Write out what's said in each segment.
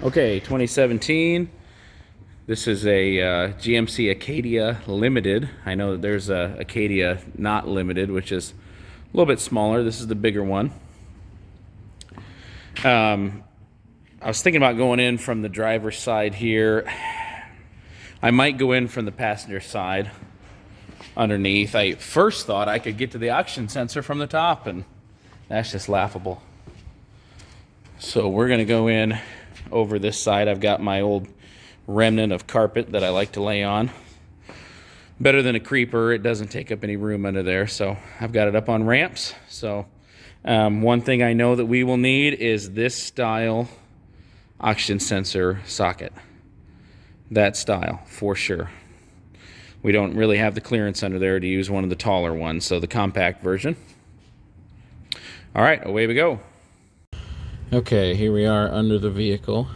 Okay, 2017. This is a GMC Acadia Limited. I know that there's a Acadia not limited, which is a little bit smaller. This is the bigger one. I was thinking about going in from the driver's side here. I might go in from the passenger side underneath. I first thought I could get to the oxygen sensor from the top, and that's just laughable. So we're going to go in over this side. I've got my old remnant of carpet that I like to lay on. Better than a creeper. It doesn't take up any room under there. So I've got it up on ramps. So one thing I know that we will need is this style oxygen sensor socket. That style, for sure. We don't really have the clearance under there to use one of the taller ones, so the compact version. All right, away we go. Okay, here we are under the vehicle.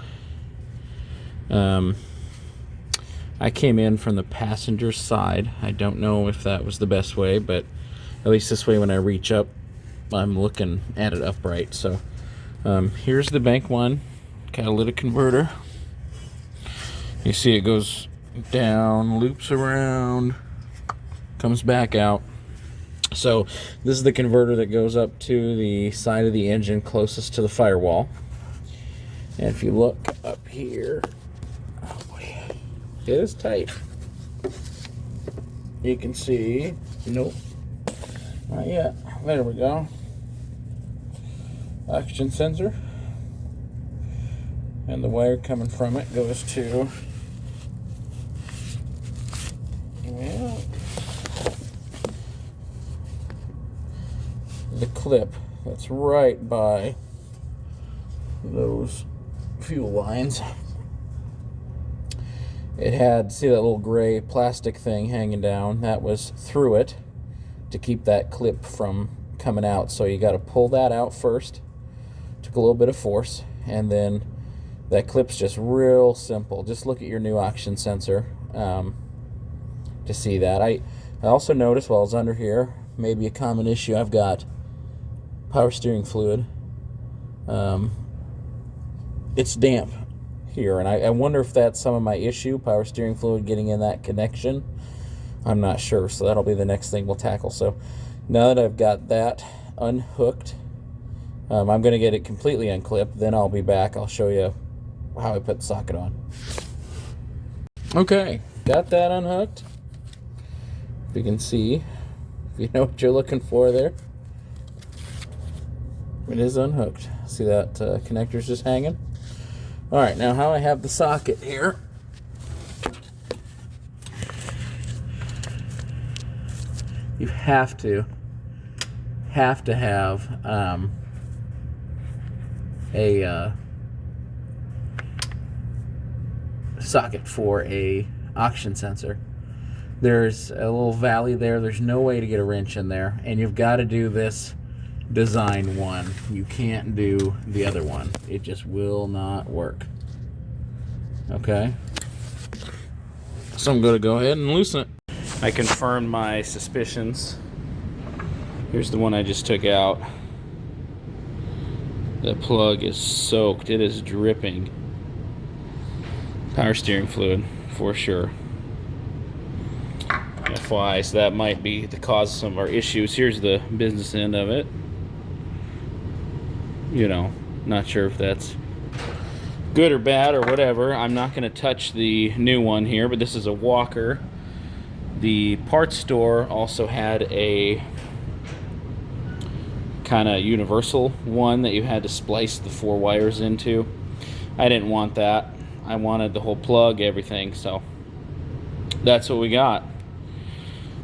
I came in from the passenger side. I don't know if that was the best way, but at least this way when I reach up, I'm looking at it upright. So here's the bank one catalytic converter. You see it goes down, loops around, comes back out. So this is the converter that goes up to the side of the engine closest to the firewall. And if you look up here, oh boy, it is tight. You can see, nope, not yet. There we go. Oxygen sensor. And the wire coming from it goes to, well, the clip that's right by those fuel lines. It had, see that little gray plastic thing hanging down? That was through it to keep that clip from coming out. So you got to pull that out first. Took a little bit of force, and then that clip's just real simple. Just look at your new oxygen sensor to see that. I also noticed while I was under here, maybe a common issue, I've got power steering fluid. It's damp here, and I wonder if that's some of my issue, power steering fluid getting in that connection. I'm not sure, so that'll be the next thing we'll tackle. So now that I've got that unhooked, I'm going to get it completely unclipped, then I'll be back. I'll show you how I put the socket on. Okay, got that unhooked. If you can see, if you know what you're looking for there, it is unhooked. See that connector's just hanging? All right, now how I have the socket here. You have to have a socket for a oxygen sensor. There's a little valley there. There's no way to get a wrench in there, and you've got to do this design one. You can't do the other one. It just will not work. Okay, so I'm going to go ahead and loosen it. I confirmed my suspicions. Here's the one I just took out. The plug is soaked. It is dripping power steering fluid for sure. FYI, so that might be the cause of some of our issues. Here's the business end of it. You know, not sure if that's good or bad or whatever. I'm not going to touch the new one here, but this is a Walker. The parts store also had a kind of universal one that you had to splice the 4 wires into. I didn't want that. I wanted the whole plug, everything, so that's what we got.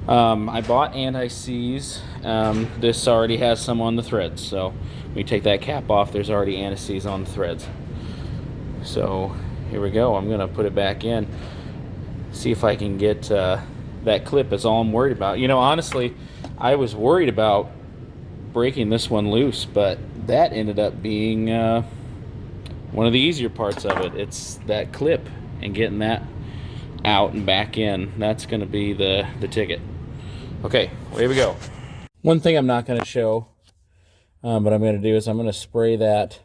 I bought anti-seize. This already has some on the threads, so when you take that cap off, there's already anti-seize on the threads. So here we go. I'm gonna put it back in, see if I can get that clip is all I'm worried about. You know, honestly, I was worried about breaking this one loose, but that ended up being one of the easier parts of it. It's that clip and getting that out and back in. That's going to be the ticket. Okay, here we go. One thing I'm not going to show, but I'm going to do is I'm going to spray that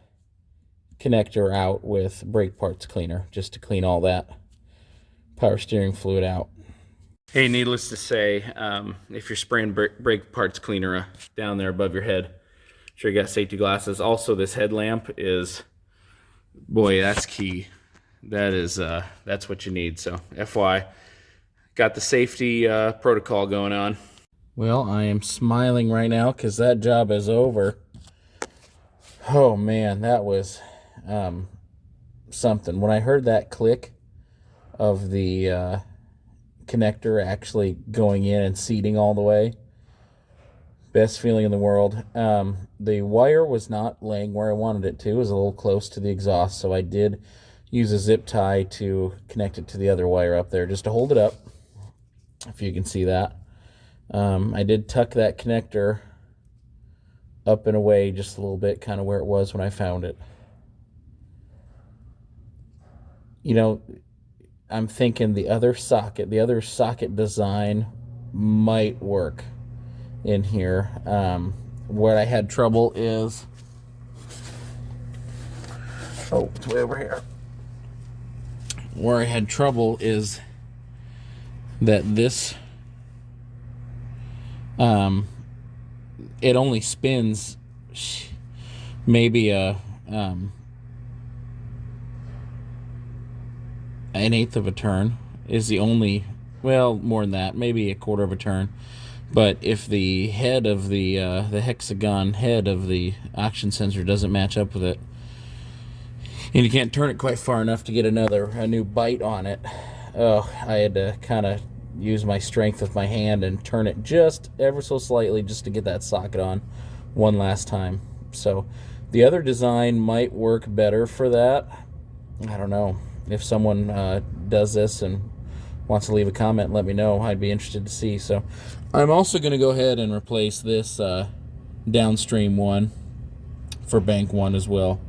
connector out with brake parts cleaner, just to clean all that power steering fluid out. Hey, needless to say, if you're spraying brake parts cleaner down there above your head, sure you got safety glasses. Also, this headlamp is, boy, that's key. That is, that's what you need. So, FY, got the safety protocol going on. Well, I am smiling right now because that job is over. Oh man, that was something. When I heard that click of the connector actually going in and seating all the way, best feeling in the world. The wire was not laying where I wanted it to. It was a little close to the exhaust, so I did use a zip tie to connect it to the other wire up there just to hold it up, if you can see that. I did tuck that connector up and away just a little bit, kind of where it was when I found it. You know, I'm thinking the other socket design might work in here. Where I had trouble is, oh, it's way over here. Where I had trouble is that this, it only spins maybe an eighth of a turn is the only, well, more than that, maybe a quarter of a turn. But if the head of the hexagon head of the oxygen sensor doesn't match up with it, and you can't turn it quite far enough to get a new bite on it, oh, I had to kind of use my strength with my hand and turn it just ever so slightly just to get that socket on one last time. So the other design might work better for that. I don't know. If someone does this and wants to leave a comment, let me know. I'd be interested to see. So I'm also going to go ahead and replace this downstream one for bank one as well.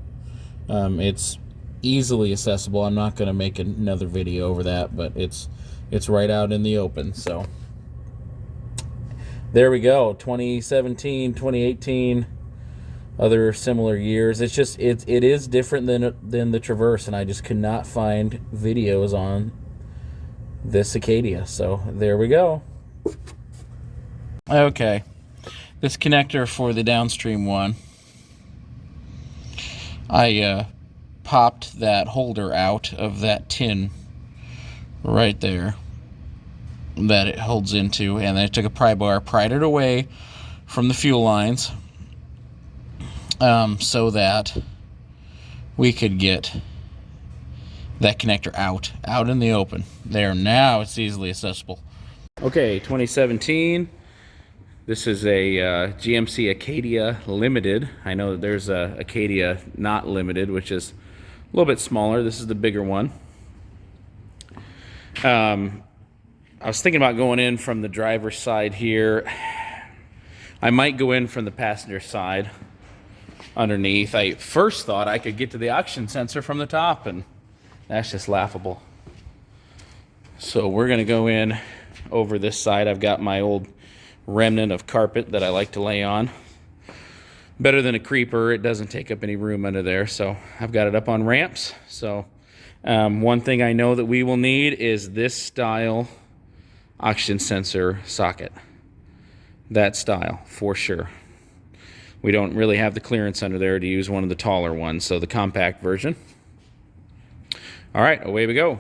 It's easily accessible. I'm not going to make another video over that, but it's right out in the open. So there we go. 2017, 2018, other similar years. It's just it is different than the Traverse, and I just could not find videos on this Acadia. So there we go. Okay, this connector for the downstream one, I popped that holder out of that tin right there that it holds into, and then I took a pry bar, pried it away from the fuel lines, so that we could get that connector out in the open. There, now it's easily accessible. Okay, 2017. This is a GMC Acadia Limited. I know that there's a Acadia not limited, which is a little bit smaller. This is the bigger one. I was thinking about going in from the driver's side here. I might go in from the passenger side underneath. I first thought I could get to the oxygen sensor from the top, and that's just laughable. So we're going to go in over this side. I've got my old remnant of carpet that I like to lay on. Better than a creeper. It doesn't take up any room under there. So I've got it up on ramps. So one thing I know that we will need is this style oxygen sensor socket. That style, for sure. We don't really have the clearance under there to use one of the taller ones, so the compact version. All right, away we go.